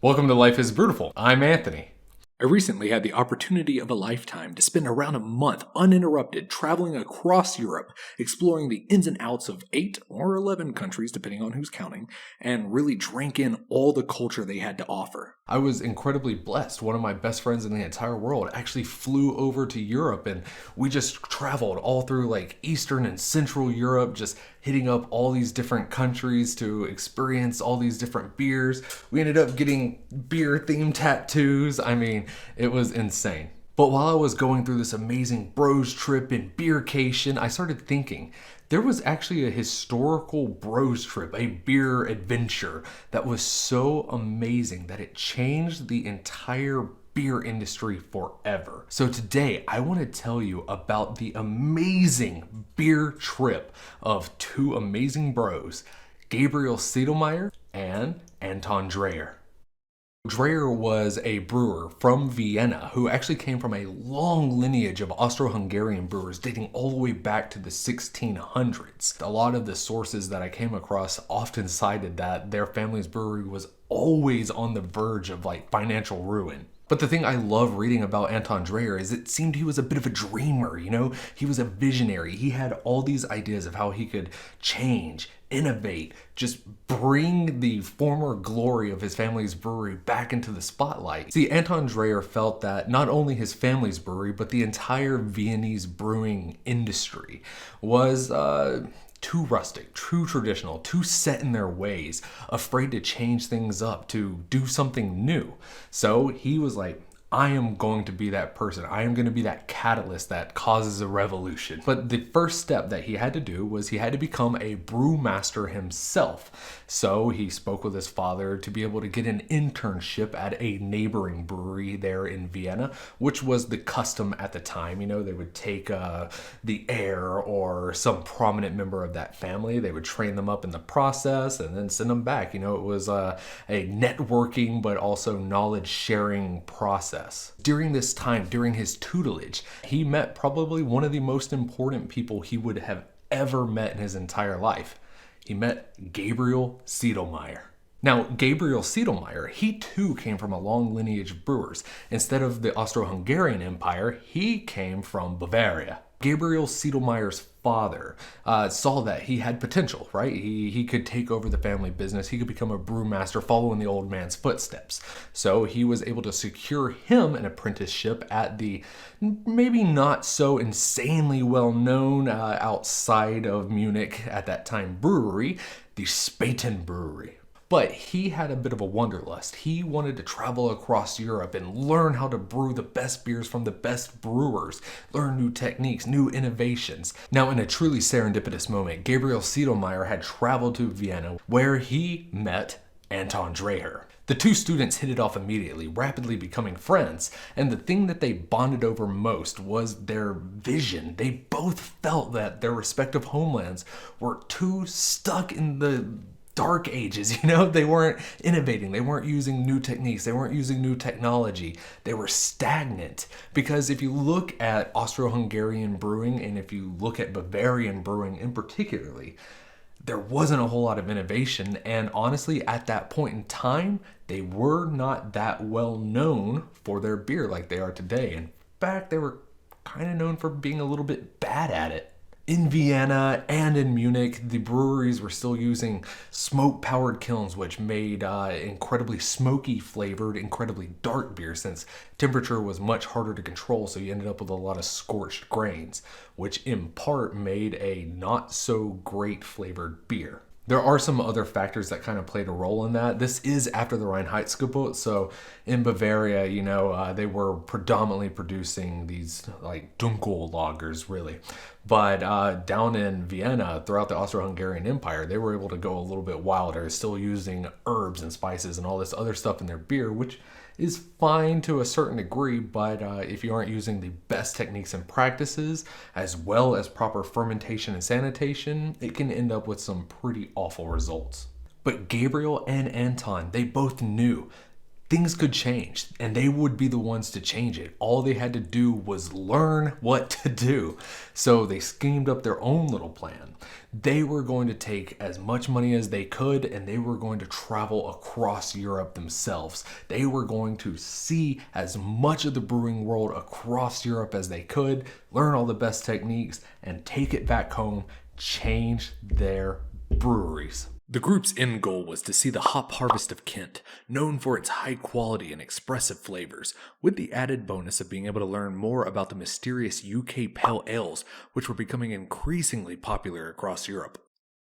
Welcome to Life is Brutal. I'm Anthony. I recently had the opportunity of a lifetime to spend around a month uninterrupted traveling across Europe, exploring the ins and outs of 8 or 11 countries, depending on who's counting, and really drank in all the culture they had to offer. I was incredibly blessed. One of my best friends in the entire world actually flew over to Europe, and we just traveled all through like Eastern and Central Europe, just hitting up all these different countries to experience all these different beers. We ended up getting beer themed tattoos. I mean, it was insane. But while I was going through this amazing bros trip and beercation, I started thinking there was actually a historical bros trip, a beer adventure that was so amazing that it changed the entire beer industry forever. So today I want to tell you about the amazing beer trip of two amazing bros, Gabriel Sedlmayr and Anton Dreher. Dreher was a brewer from Vienna who actually came from a long lineage of Austro-Hungarian brewers dating all the way back to the 1600s. A lot of the sources that I came across often cited that their family's brewery was always on the verge of like financial ruin. But the thing I love reading about Anton Dreher is it seemed he was a bit of a dreamer, He was a visionary. He had all these ideas of how he could change, innovate, just bring the former glory of his family's brewery back into the spotlight. See, Anton Dreher felt that not only his family's brewery, but the entire Viennese brewing industry was too rustic, too traditional, too set in their ways, afraid to change things up, to do something new. So he was like, I am going to be that person. I am going to be that catalyst that causes a revolution. But the first step that he had to do was he had to become a brewmaster himself. So he spoke with his father to be able to get an internship at a neighboring brewery there in Vienna, which was the custom at the time. They would take the heir or some prominent member of that family. They would train them up in the process and then send them back. It was a networking but also knowledge sharing process. During this time, during his tutelage, he met probably one of the most important people he would have ever met in his entire life. He met Gabriel Sedlmayr. Now, Gabriel Sedlmayr, he too came from a long lineage of brewers. Instead of the Austro-Hungarian Empire, he came from Bavaria. Gabriel Sedlmayr's father saw that he had potential, right? He could take over the family business. He could become a brewmaster following the old man's footsteps. So he was able to secure him an apprenticeship at the maybe not so insanely well-known outside of Munich at that time brewery, the Spaten Brewery. But he had a bit of a wanderlust. He wanted to travel across Europe and learn how to brew the best beers from the best brewers, learn new techniques, new innovations. Now, in a truly serendipitous moment, Gabriel Sedlmayr had traveled to Vienna where he met Anton Dreher. The two students hit it off immediately, rapidly becoming friends, and the thing that they bonded over most was their vision. They both felt that their respective homelands were too stuck in the dark ages, they weren't innovating, they weren't using new techniques, they weren't using new technology, they were stagnant. Because if you look at Austro-Hungarian brewing and if you look at Bavarian brewing in particularly, there wasn't a whole lot of innovation, and honestly at that point in time they were not that well known for their beer like they are today. In fact, they were kind of known for being a little bit bad at it. In Vienna and in Munich, the breweries were still using smoke-powered kilns, which made incredibly smoky flavored, incredibly dark beer since temperature was much harder to control, so you ended up with a lot of scorched grains, which in part made a not so great flavored beer. There are some other factors that kind of played a role in that. This is after the Reinheitsgebot, so in Bavaria, they were predominantly producing these like Dunkel lagers, really. But down in Vienna, throughout the Austro-Hungarian Empire, they were able to go a little bit wilder, still using herbs and spices and all this other stuff in their beer, which is fine to a certain degree, but if you aren't using the best techniques and practices, as well as proper fermentation and sanitation, it can end up with some pretty awful results. But Gabriel and Anton, they both knew things could change and they would be the ones to change it. All they had to do was learn what to do. So they schemed up their own little plan. They were going to take as much money as they could and they were going to travel across Europe themselves. They were going to see as much of the brewing world across Europe as they could, learn all the best techniques, and take it back home, change their breweries. The group's end goal was to see the hop harvest of Kent, known for its high quality and expressive flavors, with the added bonus of being able to learn more about the mysterious UK pale ales, which were becoming increasingly popular across Europe.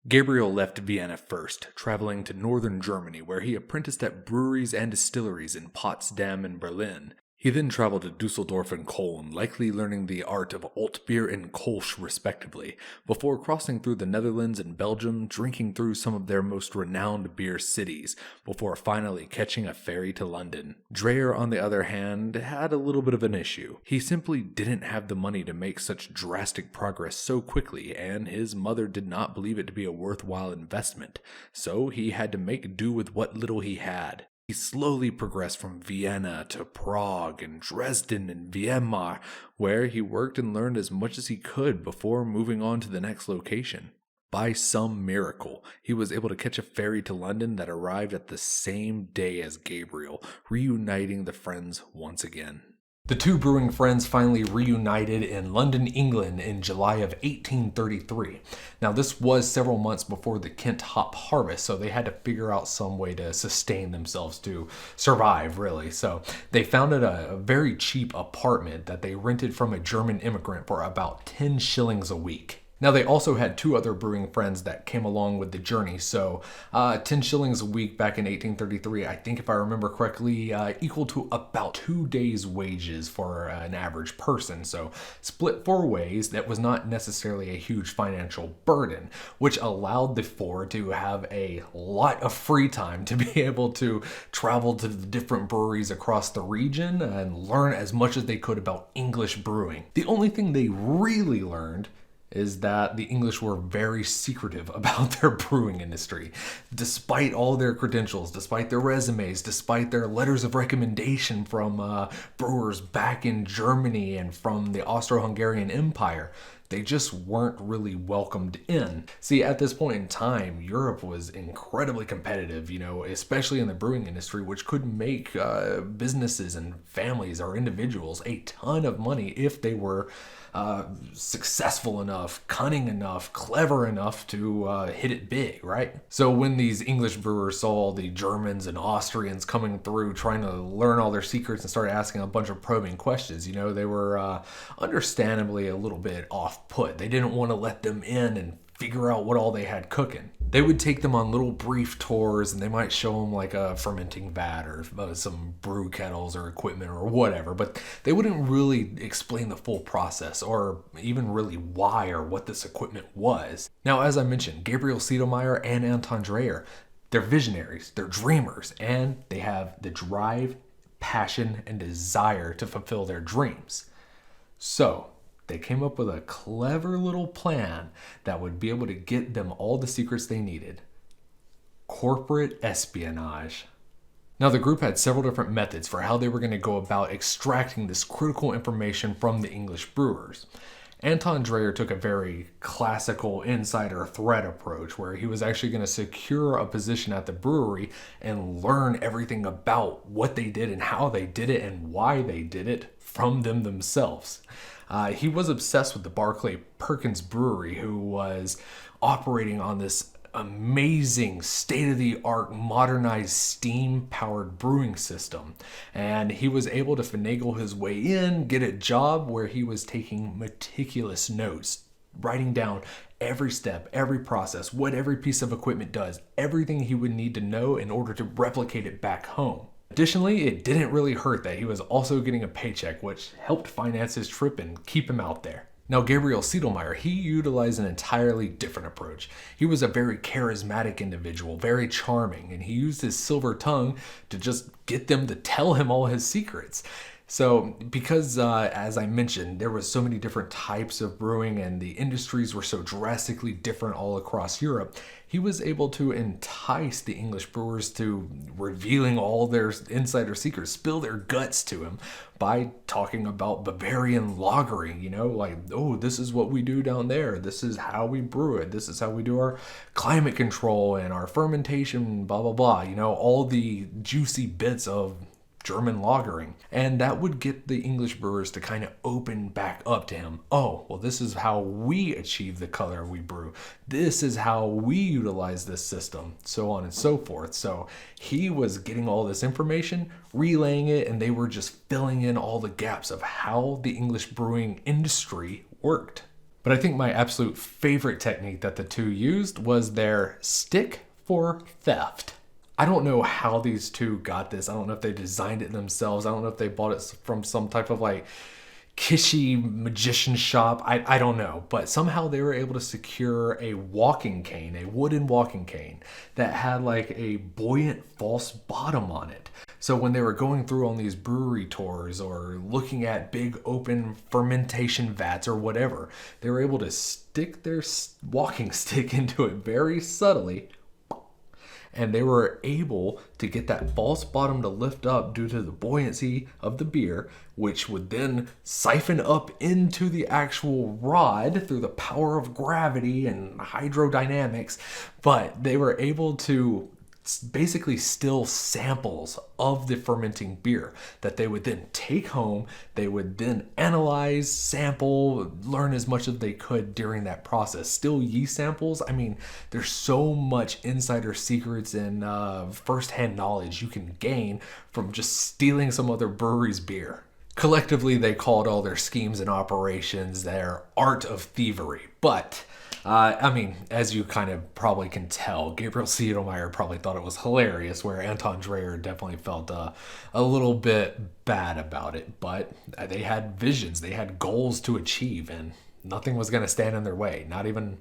Gabriel left Vienna first, traveling to northern Germany, where he apprenticed at breweries and distilleries in Potsdam and Berlin. He then traveled to Dusseldorf and Cologne, likely learning the art of Altbier and Kolsch respectively, before crossing through the Netherlands and Belgium, drinking through some of their most renowned beer cities, before finally catching a ferry to London. Dreyer, on the other hand, had a little bit of an issue. He simply didn't have the money to make such drastic progress so quickly, and his mother did not believe it to be a worthwhile investment, so he had to make do with what little he had. He slowly progressed from Vienna to Prague and Dresden and Weimar, where he worked and learned as much as he could before moving on to the next location. By some miracle, he was able to catch a ferry to London that arrived at the same day as Gabriel, reuniting the friends once again. The two brewing friends finally reunited in London, England in July of 1833. Now this was several months before the Kent hop harvest, so they had to figure out some way to sustain themselves, to survive really. So they founded a very cheap apartment that they rented from a German immigrant for about 10 shillings a week. Now, they also had two other brewing friends that came along with the journey, so 10 shillings a week back in 1833, I think if I remember correctly, equal to about 2 days' wages for an average person. So split 4 ways, that was not necessarily a huge financial burden, which allowed the four to have a lot of free time to be able to travel to the different breweries across the region and learn as much as they could about English brewing. The only thing they really learned is that the English were very secretive about their brewing industry. Despite all their credentials, despite their resumes, despite their letters of recommendation from brewers back in Germany and from the Austro-Hungarian Empire, they just weren't really welcomed in. See, at this point in time, Europe was incredibly competitive, especially in the brewing industry, which could make businesses and families or individuals a ton of money if they were successful enough, cunning enough, clever enough to hit it big, right? So when these English brewers saw all the Germans and Austrians coming through trying to learn all their secrets and started asking a bunch of probing questions, they were understandably a little bit off-put. They didn't want to let them in and figure out what all they had cooking. They would take them on little brief tours and they might show them like a fermenting vat or some brew kettles or equipment or whatever, but they wouldn't really explain the full process or even really why or what this equipment was. Now, as I mentioned, Gabriel Sedlmayr and Anton Dreyer, they're visionaries, they're dreamers, and they have the drive, passion, and desire to fulfill their dreams. So they came up with a clever little plan that would be able to get them all the secrets they needed. Corporate espionage. Now, the group had several different methods for how they were going to go about extracting this critical information from the English brewers. Anton Dreyer took a very classical insider threat approach where he was actually going to secure a position at the brewery and learn everything about what they did and how they did it and why they did it from them themselves. He was obsessed with the Barclay Perkins Brewery, who was operating on this amazing state-of-the-art modernized steam-powered brewing system. And he was able to finagle his way in, get a job where he was taking meticulous notes, writing down every step, every process, what every piece of equipment does, everything he would need to know in order to replicate it back home. Additionally, it didn't really hurt that he was also getting a paycheck, which helped finance his trip and keep him out there. Now, Gabriel Sedlmayr, he utilized an entirely different approach. He was a very charismatic individual, very charming, and he used his silver tongue to just get them to tell him all his secrets. So, because as I mentioned, there was so many different types of brewing and the industries were so drastically different all across Europe, he was able to entice the English brewers to revealing all their insider secrets, spill their guts to him by talking about Bavarian lagering, like, oh, this is what we do down there. This is how we brew it. This is how we do our climate control and our fermentation, blah, blah, blah. All the juicy bits of German lagering. And that would get the English brewers to kind of open back up to him. Oh, well, this is how we achieve the color we brew. This is how we utilize this system, so on and so forth. So he was getting all this information, relaying it, and they were just filling in all the gaps of how the English brewing industry worked. But I think my absolute favorite technique that the two used was their stick for theft. I don't know how these two got this. I don't know if they designed it themselves. I don't know if they bought it from some type of like kishy magician shop. I don't know. But somehow they were able to secure a walking cane, a wooden walking cane that had like a buoyant false bottom on it. So when they were going through on these brewery tours or looking at big open fermentation vats or whatever, they were able to stick their walking stick into it very subtly, and they were able to get that false bottom to lift up due to the buoyancy of the beer, which would then siphon up into the actual rod through the power of gravity and hydrodynamics. But they were able to basically still samples of the fermenting beer that they would then take home. They would then analyze, sample, learn as much as they could during that process. Still yeast samples. I mean, there's so much insider secrets and firsthand knowledge you can gain from just stealing some other brewery's beer. Collectively, they called all their schemes and operations their art of thievery. But as you kind of probably can tell, Gabriel Siedelmeyer probably thought it was hilarious, where Anton Dreyer definitely felt a little bit bad about it. But they had visions, they had goals to achieve, and nothing was going to stand in their way, not even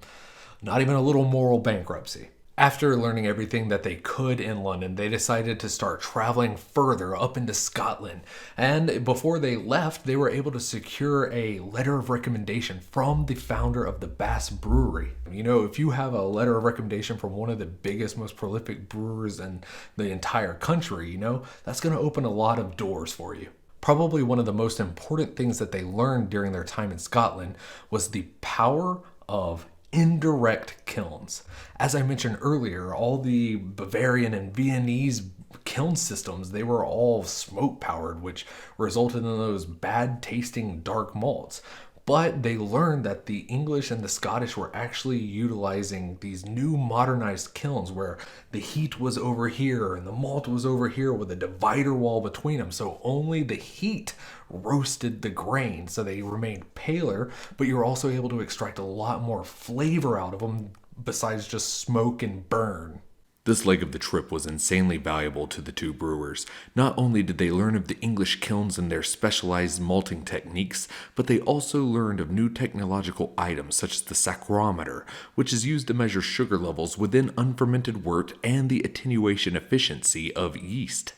a little moral bankruptcy. After learning everything that they could in London, they decided to start traveling further up into Scotland. And before they left, they were able to secure a letter of recommendation from the founder of the Bass Brewery. If you have a letter of recommendation from one of the biggest, most prolific brewers in the entire country, that's going to open a lot of doors for you. Probably one of the most important things that they learned during their time in Scotland was the power of indirect kilns. As I mentioned earlier, all the Bavarian and Viennese kiln systems, they were all smoke powered, which resulted in those bad tasting dark malts. But they learned that the English and the Scottish were actually utilizing these new modernized kilns where the heat was over here and the malt was over here with a divider wall between them. So only the heat roasted the grain, so they remained paler, but you're also able to extract a lot more flavor out of them besides just smoke and burn. This leg of the trip was insanely valuable to the two brewers. Not only did they learn of the English kilns and their specialized malting techniques, but they also learned of new technological items such as the saccharometer, which is used to measure sugar levels within unfermented wort and the attenuation efficiency of yeast.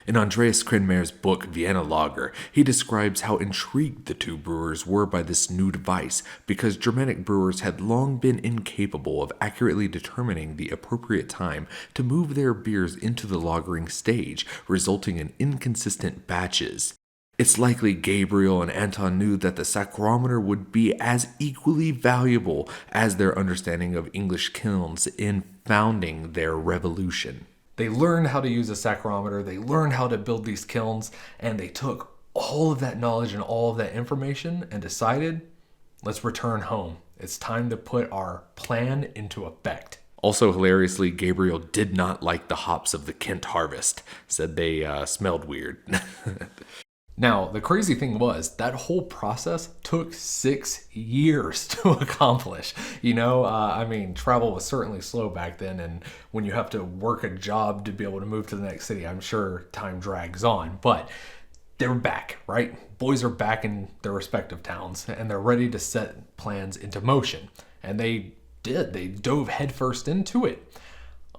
In Andreas Krenmer's book Vienna Lager, he describes how intrigued the two brewers were by this new device because Germanic brewers had long been incapable of accurately determining the appropriate time to move their beers into the lagering stage, resulting in inconsistent batches. It's likely Gabriel and Anton knew that the saccharometer would be as equally valuable as their understanding of English kilns in founding their revolution. They learned how to use a saccharometer, they learned how to build these kilns, and they took all of that knowledge and all of that information and decided, let's return home. It's time to put our plan into effect. Also, hilariously, Gabriel did not like the hops of the Kent harvest, said they smelled weird. Now, the crazy thing was that whole process took 6 years to accomplish. Travel was certainly slow back then, and when you have to work a job to be able to move to the next city, I'm sure time drags on. But they're back, right? Boys are back in their respective towns, and they're ready to set plans into motion. And they did. They dove headfirst into it.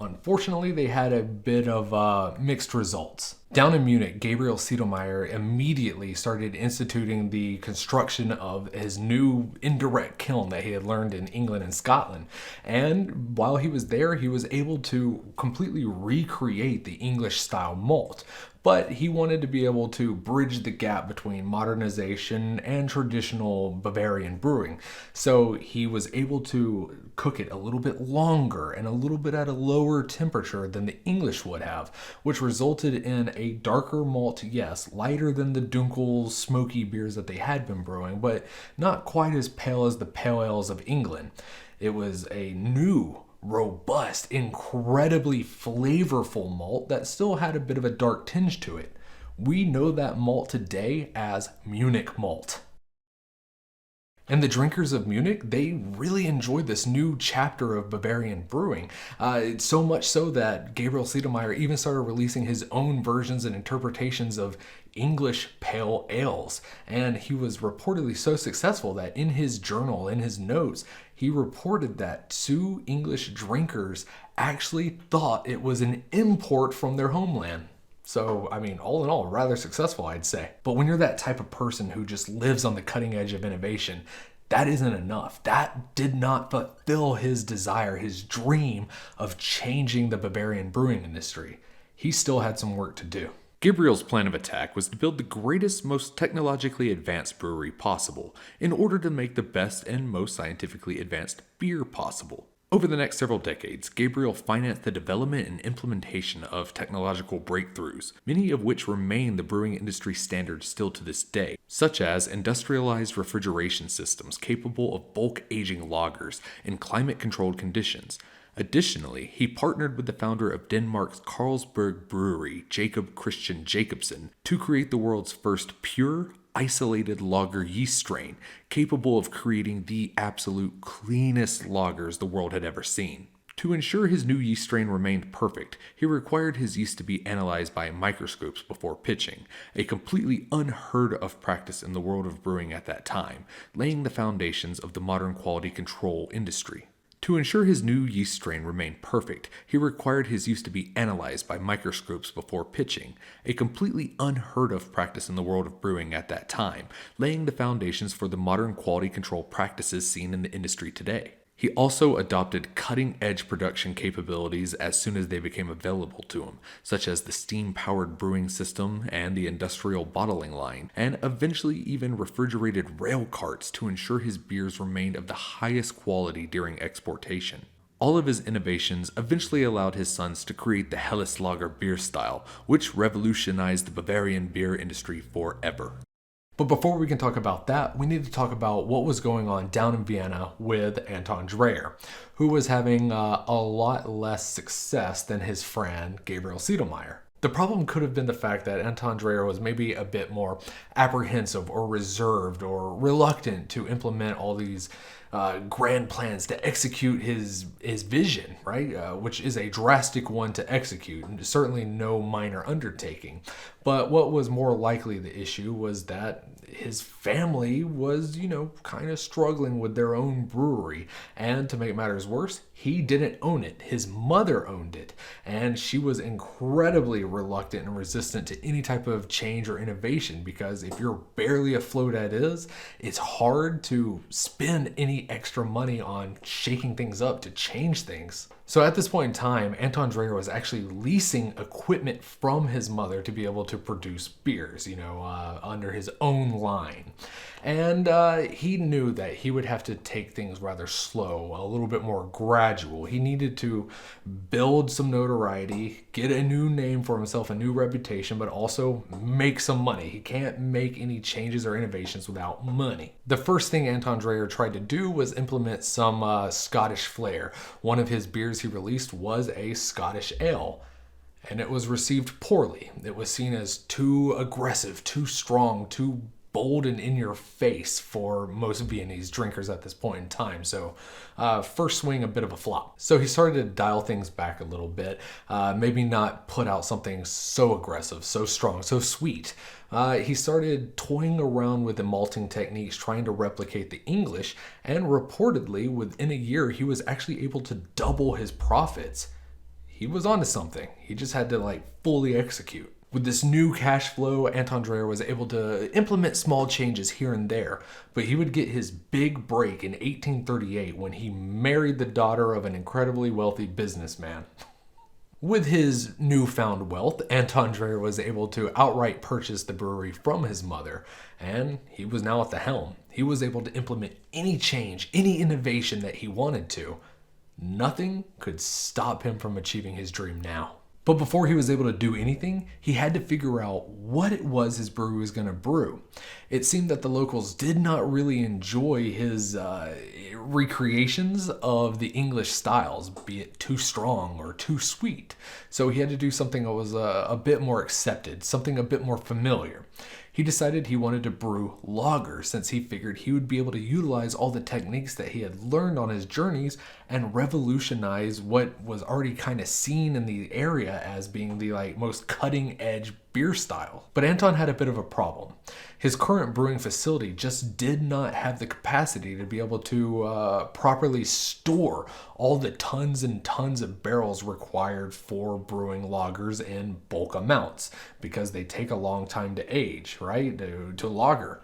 Unfortunately, they had a bit of mixed results. Down in Munich, Gabriel Sedlmayr immediately started instituting the construction of his new indirect kiln that he had learned in England and Scotland. And while he was there, he was able to completely recreate the English style malt. But he wanted to be able to bridge the gap between modernization and traditional Bavarian brewing. So he was able to cook it a little bit longer and a little bit at a lower temperature than the English would have, which resulted in a darker malt, yes, lighter than the Dunkel smoky beers that they had been brewing, but not quite as pale as the pale ales of England. It was a new, robust, incredibly flavorful malt that still had a bit of a dark tinge to it. We know that malt today as Munich malt. And the drinkers of Munich, they really enjoyed this new chapter of Bavarian brewing. So much so that Gabriel Sedlmayr even started releasing his own versions and interpretations of English pale ales. And he was reportedly so successful that in his journal, in his notes, he reported that 2 English drinkers actually thought it was an import from their homeland. So, I mean, all in all, rather successful, I'd say. But when you're that type of person who just lives on the cutting edge of innovation, that isn't enough. That did not fulfill his desire, his dream of changing the Bavarian brewing industry. He still had some work to do. Gabriel's plan of attack was to build the greatest, most technologically advanced brewery possible in order to make the best and most scientifically advanced beer possible. Over the next several decades, Gabriel financed the development and implementation of technological breakthroughs, many of which remain the brewing industry standard still to this day, such as industrialized refrigeration systems capable of bulk aging lagers in climate-controlled conditions. Additionally, he partnered with the founder of Denmark's Carlsberg Brewery, Jacob Christian Jacobsen, to create the world's first pure, isolated lager yeast strain, capable of creating the absolute cleanest lagers the world had ever seen. To ensure his new yeast strain remained perfect, he required his yeast to be analyzed by microscopes before pitching, a completely unheard of practice in the world of brewing at that time, laying the foundations of the modern quality control industry. To ensure his new yeast strain remained perfect, he required his yeast to be analyzed by microscopes before pitching, a completely unheard of practice in the world of brewing at that time, laying the foundations for the modern quality control practices seen in the industry today. He also adopted cutting-edge production capabilities as soon as they became available to him, such as the steam-powered brewing system and the industrial bottling line, and eventually even refrigerated rail carts to ensure his beers remained of the highest quality during exportation. All of his innovations eventually allowed his sons to create the Helles Lager beer style, which revolutionized the Bavarian beer industry forever. But before we can talk about that, we need to talk about what was going on down in Vienna with Anton Dreher, who was having a lot less success than his friend Gabriel Sedlmayr. The problem could have been the fact that Anton Dreher was maybe a bit more apprehensive or reserved or reluctant to implement all these grand plans to execute his vision, right? Which is a drastic one to execute, and certainly no minor undertaking. But what was more likely the issue was that his family was, kind of struggling with their own brewery. And to make matters worse, he didn't own it. His mother owned it. And she was incredibly reluctant and resistant to any type of change or innovation, because if you're barely afloat as is, it's hard to spend any extra money on shaking things up to change things. So at this point in time, Anton Dreher was actually leasing equipment from his mother to be able to produce beers, under his own line. And he knew that he would have to take things rather slow, a little bit more gradual. He needed to build some notoriety, get a new name for himself, a new reputation, but also make some money. He can't make any changes or innovations without money. The first thing Anton Dreher tried to do was implement some Scottish flair. One of his beers he released was a Scottish ale, and it was received poorly. It was seen as too aggressive, too strong, too bold and in your face for most Viennese drinkers at this point in time. So first swing, a bit of a flop. So he started to dial things back a little bit, maybe not put out something so aggressive, so strong, so sweet. He started toying around with the malting techniques, trying to replicate the English, and reportedly within a year he was actually able to double his profits. he was onto something. He just had to fully execute. With this new cash flow, Anton Dreher was able to implement small changes here and there, but he would get his big break in 1838 when he married the daughter of an incredibly wealthy businessman. With his newfound wealth, Anton Dreher was able to outright purchase the brewery from his mother, and he was now at the helm. He was able to implement any change, any innovation that he wanted to. Nothing could stop him from achieving his dream now. But before he was able to do anything, he had to figure out what it was his brewery was going to brew. It seemed that the locals did not really enjoy his recreations of the English styles, be it too strong or too sweet. So he had to do something that was a bit more accepted, something a bit more familiar. He decided he wanted to brew lager since he figured he would be able to utilize all the techniques that he had learned on his journeys and revolutionize what was already kind of seen in the area as being the most cutting edge beer style. But Anton had a bit of a problem. His current brewing facility just did not have the capacity to be able to properly store all the tons and tons of barrels required for brewing lagers in bulk amounts, because they take a long time to age, right? To lager.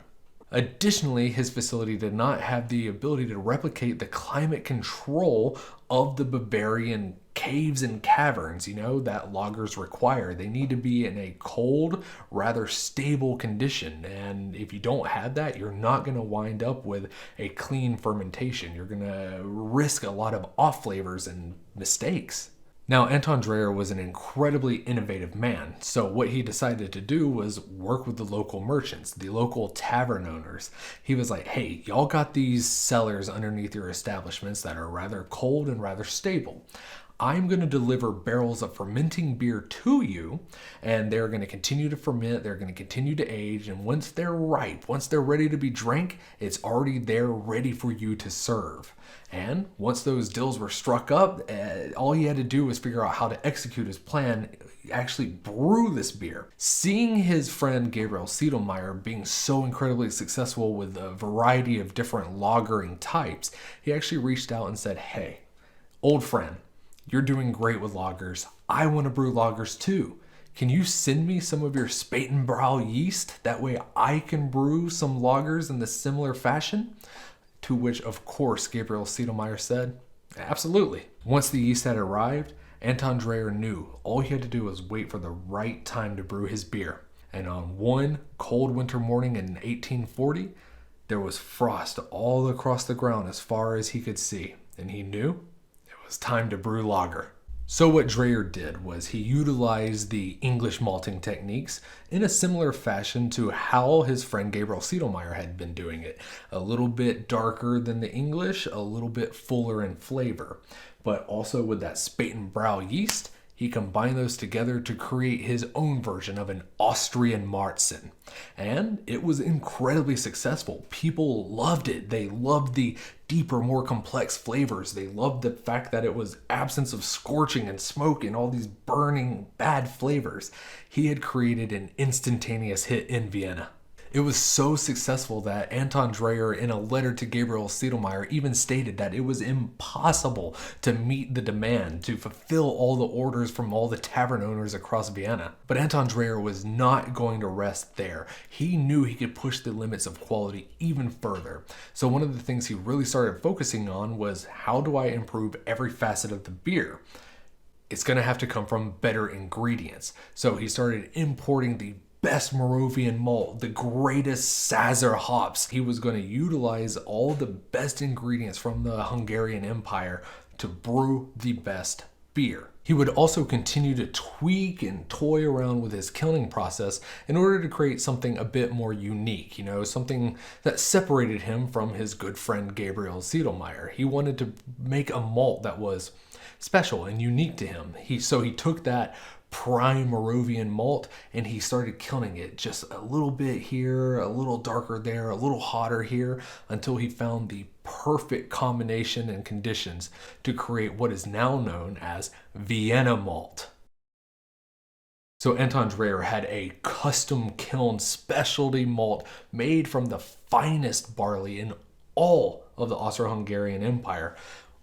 Additionally, his facility did not have the ability to replicate the climate control of the Bavarian caves and caverns, that lagers require. They need to be in a cold, rather stable condition. And if you don't have that, you're not going to wind up with a clean fermentation. You're going to risk a lot of off flavors and mistakes. Now, Anton Dreher was an incredibly innovative man, so what he decided to do was work with the local merchants, the local tavern owners. He was like, hey, y'all got these cellars underneath your establishments that are rather cold and rather stable. I'm going to deliver barrels of fermenting beer to you, and they're going to continue to ferment, they're going to continue to age, and once they're ripe, once they're ready to be drank, it's already there ready for you to serve. And once those deals were struck up, all he had to do was figure out how to execute his plan, actually brew this beer. Seeing his friend Gabriel Sedlmayr being so incredibly successful with a variety of different lagering types, he actually reached out and said, hey, old friend, you're doing great with lagers. I want to brew lagers too. Can you send me some of your Spatenbräu yeast? That way I can brew some lagers in the similar fashion? To which, of course, Gabriel Sedlmayr said, absolutely. Once the yeast had arrived, Anton Dreher knew all he had to do was wait for the right time to brew his beer. And on one cold winter morning in 1840, there was frost all across the ground as far as he could see. And he knew it was time to brew lager. So what Dreher did was he utilized the English malting techniques in a similar fashion to how his friend Gabriel Sedlmayr had been doing it. A little bit darker than the English, a little bit fuller in flavor. But also with that Spatenbräu yeast, he combined those together to create his own version of an Austrian Märzen. And it was incredibly successful. People loved it. They loved the deeper, more complex flavors. They loved the fact that it was absence of scorching and smoke and all these burning bad flavors. He had created an instantaneous hit in Vienna. It was so successful that Anton Dreher, in a letter to Gabriel Sedlmayr, even stated that it was impossible to meet the demand, to fulfill all the orders from all the tavern owners across Vienna. But Anton Dreher was not going to rest there. He knew he could push the limits of quality even further. So one of the things he really started focusing on was, how do I improve every facet of the beer? It's going to have to come from better ingredients. So he started importing the best Moravian malt, the greatest Sazerac hops. He was going to utilize all the best ingredients from the Hungarian Empire to brew the best beer. He would also continue to tweak and toy around with his kilning process in order to create something a bit more unique, something that separated him from his good friend Gabriel Sedlmayr. He wanted to make a malt that was special and unique to him. So he took that prime Moravian malt and he started kilning it just a little bit here, a little darker there, a little hotter here, until he found the perfect combination and conditions to create what is now known as Vienna malt. So Anton Dreher had a custom kiln specialty malt made from the finest barley in all of the Austro-Hungarian Empire,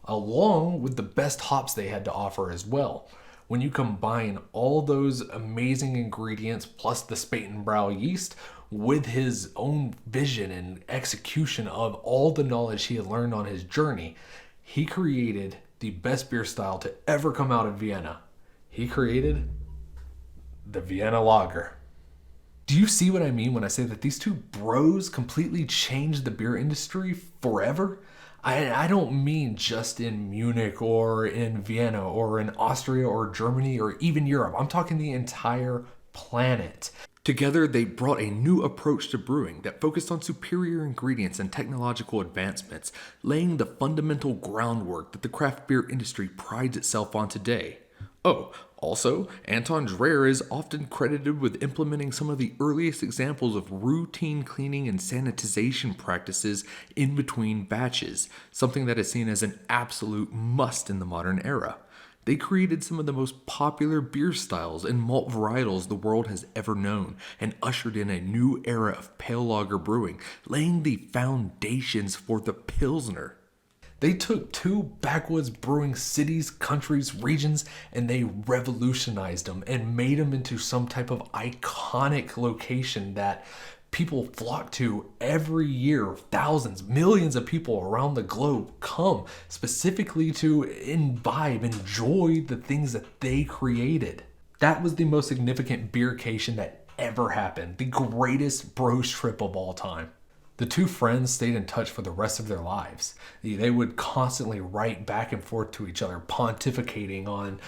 along with the best hops they had to offer as well. When you combine all those amazing ingredients plus the Spatenbrow yeast with his own vision and execution of all the knowledge he had learned on his journey, he created the best beer style to ever come out of Vienna. He created the Vienna Lager. Do you see what I mean when I say that these two bros completely changed the beer industry forever? I don't mean just in Munich or in Vienna or in Austria or Germany or even Europe. I'm talking the entire planet. Together, they brought a new approach to brewing that focused on superior ingredients and technological advancements, laying the fundamental groundwork that the craft beer industry prides itself on today. Oh, also, Anton Dreher is often credited with implementing some of the earliest examples of routine cleaning and sanitization practices in between batches, something that is seen as an absolute must in the modern era. They created some of the most popular beer styles and malt varietals the world has ever known, and ushered in a new era of pale lager brewing, laying the foundations for the Pilsner. They took two backwoods brewing cities, countries, regions, and they revolutionized them and made them into some type of iconic location that people flock to every year. Thousands, millions of people around the globe come specifically to imbibe, enjoy the things that they created. That was the most significant beercation that ever happened, the greatest bros trip of all time. The two friends stayed in touch for the rest of their lives. They would constantly write back and forth to each other, pontificating on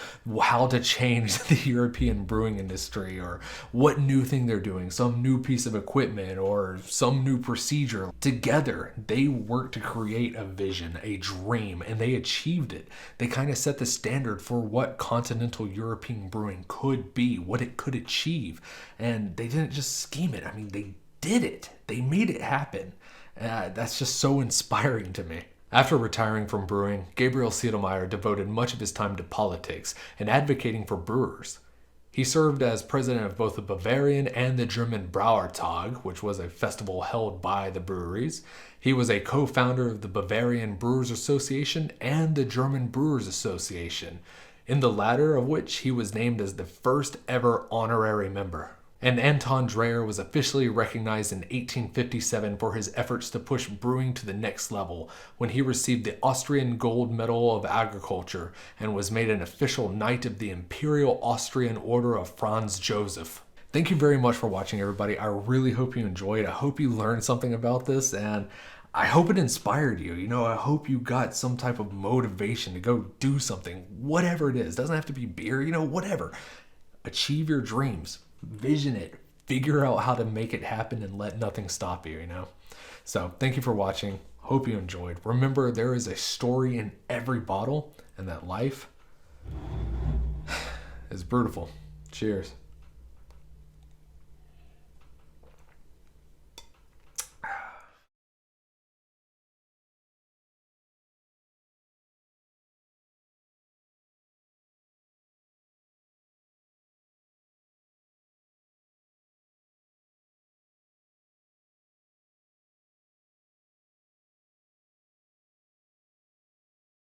how to change the European brewing industry or what new thing they're doing, some new piece of equipment or some new procedure. Together, they worked to create a vision, a dream, and they achieved it. They kind of set the standard for what continental European brewing could be, what it could achieve. And they didn't just scheme it. I mean, they did it. They made it happen. That's just so inspiring to me. After retiring from brewing, Gabriel Sedlmayr devoted much of his time to politics and advocating for brewers. He served as president of both the Bavarian and the German Brauertag, which was a festival held by the breweries. He was a co-founder of the Bavarian Brewers Association and the German Brewers Association, in the latter of which he was named as the first ever honorary member. And Anton Dreher was officially recognized in 1857 for his efforts to push brewing to the next level when he received the Austrian Gold Medal of Agriculture and was made an official Knight of the Imperial Austrian Order of Franz Joseph. Thank you very much for watching, everybody. I really hope you enjoyed. I hope you learned something about this, and I hope it inspired you. I hope you got some type of motivation to go do something, whatever it is. Doesn't have to be beer, whatever. Achieve your dreams. Vision it, figure out how to make it happen, and let nothing stop you, So thank you for watching. Hope you enjoyed. Remember, there is a story in every bottle, and that life is beautiful. Cheers.